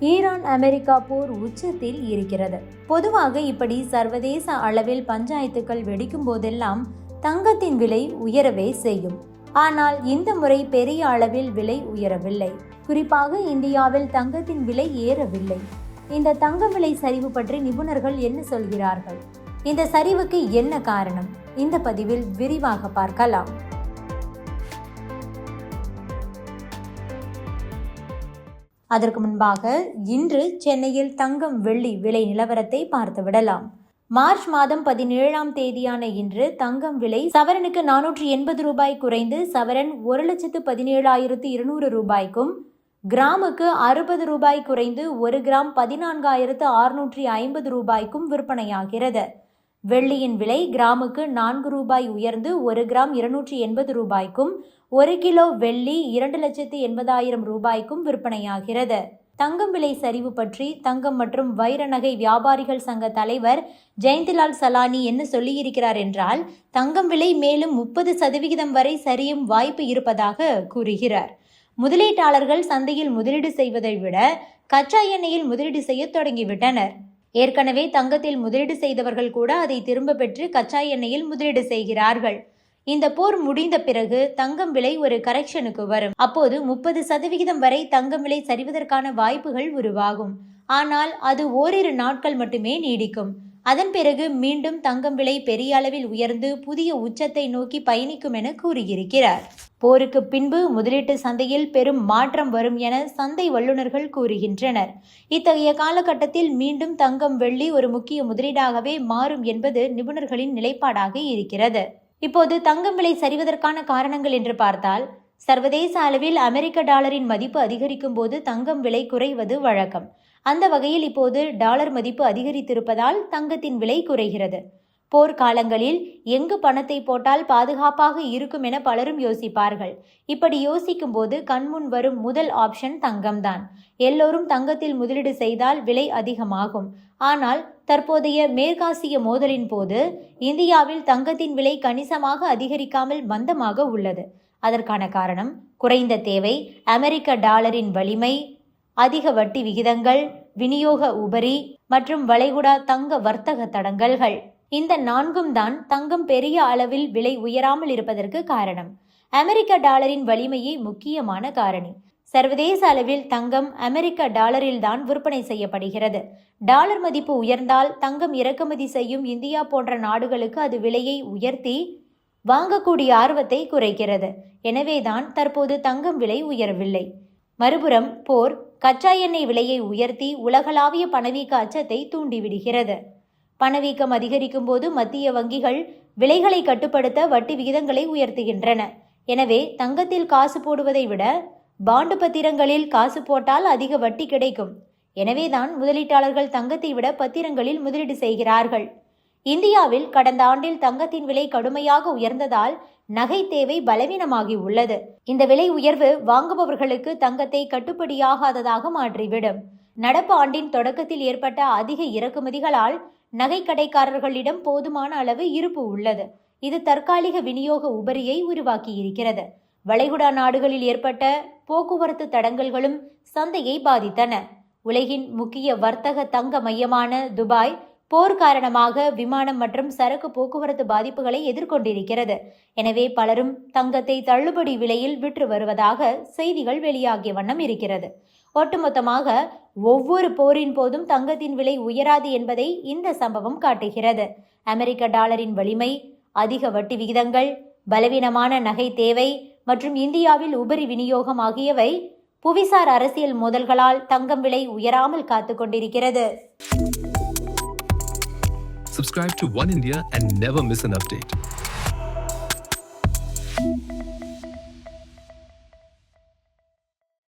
Iran America போர் உச்சத்தில் இருக்கிறது. பொதுவாக இப்படி சர்வதேச அளவில் பஞ்சாயத்துக்கள் வெடிக்கும் போதெல்லாம் தங்கத்தின் விலை உயரவே செய்யும். ஆனால் இந்த முறை பெரிய அளவில் விலை உயரவில்லை. குறிப்பாக இந்தியாவில் தங்கத்தின் விலை ஏறவில்லை. இந்த தங்க விலை சரிவு பற்றி நிபுணர்கள் என்ன சொல்கிறார்கள்? இந்த சரிவுக்கு என்ன காரணம்? இந்த பதிவில் விரிவாக பார்க்கலாம். அதற்கு முன்பாக இன்று சென்னையில் தங்கம் வெள்ளி விலை நிலவரத்தை பார்த்து விடலாம். மார்ச் மாதம் 17ஆம் தேதியான இன்று தங்கம் விலை சவரனுக்கு 480 ரூபாய் குறைந்து சவரன் 1,17,200 ரூபாய்க்கும், கிராமுக்கு 60 ரூபாய் குறைந்து 1 கிராம் 14,650 ரூபாய்க்கும் விற்பனையாகிறது. வெள்ளியின் விலை கிராமுக்கு 4 ரூபாய் உயர்ந்து 1 கிராம் 280 ரூபாய்க்கும், 1 கிலோ வெள்ளி 2,80,000 ரூபாய்க்கும் விற்பனையாகிறது. தங்கம் விலை சரிவு பற்றி தங்கம் மற்றும் வைர நகை வியாபாரிகள் சங்க தலைவர் ஜெயந்திலால் சலானி என்ன சொல்லியிருக்கிறார் என்றால், தங்கம் விலை மேலும் 30% வரை சரியும் வாய்ப்பு இருப்பதாக கூறுகிறார். முதலீட்டாளர்கள் சந்தையில் முதலீடு செய்வதை விட கச்சா எண்ணெயில் முதலீடு செய்ய தொடங்கிவிட்டனர். ஏற்கனவே தங்கத்தில் முதலீடு செய்தவர்கள் கூட அதை திரும்ப பெற்று கச்சா எண்ணெயில் முதலீடு செய்கிறார்கள். இந்த போர் முடிந்த பிறகு தங்கம் விலை ஒரு கரெக்ஷனுக்கு வரும். அப்போது 30% வரை தங்கம் விலை சரிவதற்கான வாய்ப்புகள் உருவாகும். ஆனால் அது ஓரிரு நாட்கள் மட்டுமே நீடிக்கும். அதன் பிறகு மீண்டும் தங்கம் விலை பெரிய அளவில் உயர்ந்து புதிய உச்சத்தை நோக்கி பயணிக்கும் என கூறியிருக்கிறார். போருக்கு பின்பு முதலீட்டு சந்தையில் பெரும் மாற்றம் வரும் என சந்தை வல்லுநர்கள் கூறுகின்றனர். இத்தகைய காலகட்டத்தில் மீண்டும் தங்கம் வெள்ளி ஒரு முக்கிய முதலீடாகவே மாறும் என்பது நிபுணர்களின் நிலைப்பாடாக இருக்கிறது. இப்போது தங்கம் விலை சரிவதற்கான காரணங்கள் என்று பார்த்தால், சர்வதேச அளவில் அமெரிக்க டாலரின் மதிப்பு அதிகரிக்கும் போது தங்கம் விலை குறைவது வழக்கம். அந்த வகையில் இப்போது டாலர் மதிப்பு அதிகரித்திருப்பதால் தங்கத்தின் விலை குறைகிறது. போர்க்காலங்களில் எங்கு பணத்தை போட்டால் பாதுகாப்பாக இருக்கும் என பலரும் யோசிப்பார்கள். இப்படி யோசிக்கும் போது கண்முன் வரும் முதல் ஆப்ஷன் தங்கம்தான். எல்லோரும் தங்கத்தில் முதலீடு செய்தால் விலை அதிகமாகும். ஆனால் தற்போதைய மேற்காசிய மோதலின் போது இந்தியாவில் தங்கத்தின் விலை கணிசமாக அதிகரிக்காமல் மந்தமாக உள்ளது. அதற்கான காரணம் குறைந்த தேவை, அமெரிக்க டாலரின் வலிமை, அதிக வட்டி விகிதங்கள், விநியோக உபரி மற்றும் வளைகுடா தங்க வர்த்தக தடங்கல்கள். இந்த 4ம் தான் தங்கம் பெரிய அளவில் விலை உயராமல் இருப்பதற்கு காரணம். அமெரிக்க டாலரின் வலிமையே முக்கியமான காரணி. சர்வதேச அளவில் தங்கம் அமெரிக்க டாலரில் தான் விற்பனை செய்யப்படுகிறது. டாலர் மதிப்பு உயர்ந்தால் தங்கம் இறக்குமதி செய்யும் இந்தியா போன்ற நாடுகளுக்கு அது விலையை உயர்த்தி வாங்கக்கூடிய ஆர்வத்தை குறைக்கிறது. எனவேதான் தற்போது தங்கம் விலை உயரவில்லை. மறுபுறம் போர் கச்சா எண்ணெய் விலையை உயர்த்தி உலகளாவிய பணவீக்க அச்சத்தை தூண்டிவிடுகிறது. பணவீக்கம் அதிகரிக்கும் போது மத்திய வங்கிகள் விலைகளை கட்டுப்படுத்த வட்டி விகிதங்களை உயர்த்துகின்றன. எனவே தங்கத்தில் காசு போடுவதை விட பாண்டு பத்திரங்களில் காசு போட்டால் அதிக வட்டி கிடைக்கும். எனவேதான் முதலீட்டாளர்கள் தங்கத்தை விட பத்திரங்களில் முதலீடு செய்கிறார்கள். இந்தியாவில் கடந்த ஆண்டில் தங்கத்தின் விலை கடுமையாக உயர்ந்ததால் நகை தேவை பலவீனமாகி உள்ளது. இந்த விலை உயர்வு வாங்குபவர்களுக்கு தங்கத்தை கட்டுப்படியாகாததாக மாற்றிவிடும். நடப்பு ஆண்டின் தொடக்கத்தில் ஏற்பட்ட அதிக இறக்குமதிகளால் நகை கடைக்காரர்களிடம் போதுமான அளவு இருப்பு உள்ளது. இது தற்காலிக விநியோக உபரியை உருவாக்கி இருக்கிறது. வளைகுடா நாடுகளில் ஏற்பட்ட போக்குவரத்து தடங்கல்களும் சந்தையை பாதித்தன. உலகின் முக்கிய வர்த்தக தங்க மையமான துபாய் போர் காரணமாக விமானம் மற்றும் சரக்கு போக்குவரத்து பாதிப்புகளை எதிர்கொண்டிருக்கிறது. எனவே பலரும் தங்கத்தை தள்ளுபடி விலையில் விற்று வருவதாக செய்திகள் வெளியாகிய வண்ணம் இருக்கிறது. ஒட்டுமொத்தமாக ஒவ்வொரு போரின் போதும் தங்கத்தின் விலை உயராது என்பதை இந்த சம்பவம் காட்டுகிறது. அமெரிக்க டாலரின் வலிமை, அதிக வட்டி விகிதங்கள், பலவீனமான நகை தேவை மற்றும் இந்தியாவில் உபரி விநியோகம் ஆகியவை புவிசார் அரசியல் மோதல்களால் தங்கம் விலை உயராமல் காத்து கொண்டிருக்கிறது. Subscribe to One India and never miss an update.